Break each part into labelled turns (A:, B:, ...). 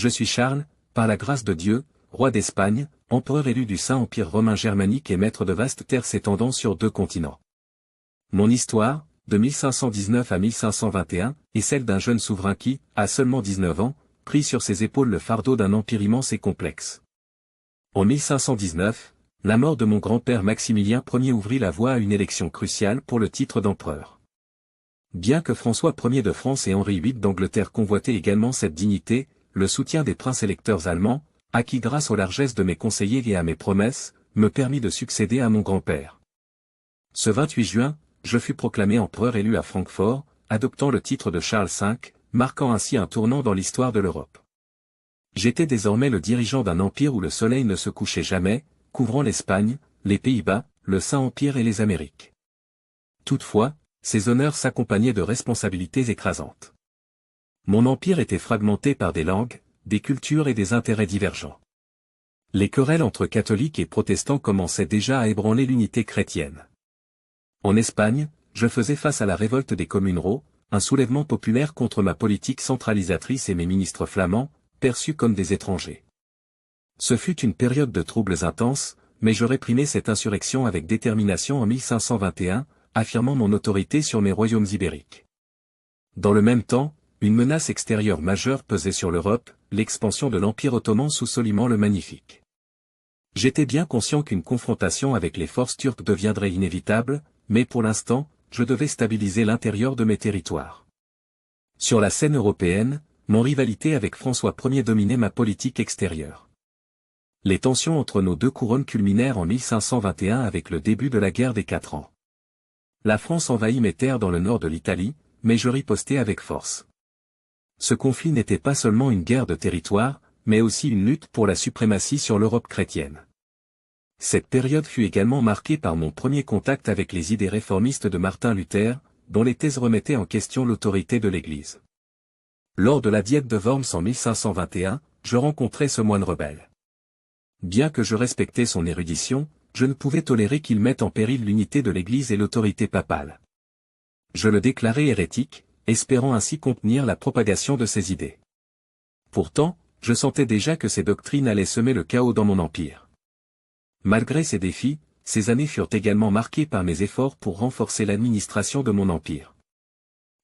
A: Je suis Charles, par la grâce de Dieu, roi d'Espagne, empereur élu du Saint-Empire romain germanique et maître de vastes terres s'étendant sur 2 continents. Mon histoire, de 1519 à 1521, est celle d'un jeune souverain qui, à seulement 19 ans, prit sur ses épaules le fardeau d'un empire immense et complexe. En 1519, la mort de mon grand-père Maximilien Ier ouvrit la voie à une élection cruciale pour le titre d'empereur. Bien que François Ier de France et Henri VIII d'Angleterre convoitaient également cette dignité, le soutien des princes électeurs allemands, acquis grâce aux largesses de mes conseillers et à mes promesses, me permit de succéder à mon grand-père. Ce 28 juin, je fus proclamé empereur élu à Francfort, adoptant le titre de Charles V, marquant ainsi un tournant dans l'histoire de l'Europe. J'étais désormais le dirigeant d'un empire où le soleil ne se couchait jamais, couvrant l'Espagne, les Pays-Bas, le Saint-Empire et les Amériques. Toutefois, ces honneurs s'accompagnaient de responsabilités écrasantes. Mon empire était fragmenté par des langues, des cultures et des intérêts divergents. Les querelles entre catholiques et protestants commençaient déjà à ébranler l'unité chrétienne. En Espagne, je faisais face à la révolte des communards, un soulèvement populaire contre ma politique centralisatrice et mes ministres flamands, perçus comme des étrangers. Ce fut une période de troubles intenses, mais je réprimai cette insurrection avec détermination en 1521, affirmant mon autorité sur mes royaumes ibériques. Dans le même temps, une menace extérieure majeure pesait sur l'Europe, l'expansion de l'Empire ottoman sous Soliman le Magnifique. J'étais bien conscient qu'une confrontation avec les forces turques deviendrait inévitable, mais pour l'instant, je devais stabiliser l'intérieur de mes territoires. Sur la scène européenne, mon rivalité avec François Ier dominait ma politique extérieure. Les tensions entre nos 2 couronnes culminèrent en 1521 avec le début de la guerre des 4 ans. La France envahit mes terres dans le nord de l'Italie, mais je ripostai avec force. Ce conflit n'était pas seulement une guerre de territoire, mais aussi une lutte pour la suprématie sur l'Europe chrétienne. Cette période fut également marquée par mon premier contact avec les idées réformistes de Martin Luther, dont les thèses remettaient en question l'autorité de l'Église. Lors de la Diète de Worms en 1521, je rencontrai ce moine rebelle. Bien que je respectais son érudition, je ne pouvais tolérer qu'il mette en péril l'unité de l'Église et l'autorité papale. Je le déclarai hérétique, espérant ainsi contenir la propagation de ses idées. Pourtant, je sentais déjà que ces doctrines allaient semer le chaos dans mon empire. Malgré ces défis, ces années furent également marquées par mes efforts pour renforcer l'administration de mon empire.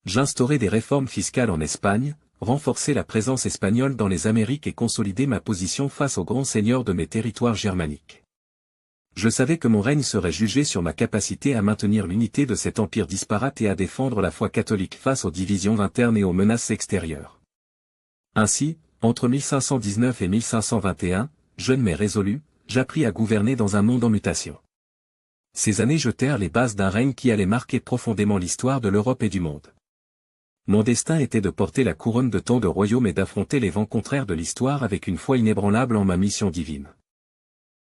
A: J'instaurai des réformes fiscales en Espagne, renforçai la présence espagnole dans les Amériques et consolidai ma position face aux grands seigneurs de mes territoires germaniques. Je savais que mon règne serait jugé sur ma capacité à maintenir l'unité de cet empire disparate et à défendre la foi catholique face aux divisions internes et aux menaces extérieures. Ainsi, entre 1519 et 1521, jeune mais résolu, j'appris à gouverner dans un monde en mutation. Ces années jetèrent les bases d'un règne qui allait marquer profondément l'histoire de l'Europe et du monde. Mon destin était de porter la couronne de tant de royaumes et d'affronter les vents contraires de l'histoire avec une foi inébranlable en ma mission divine.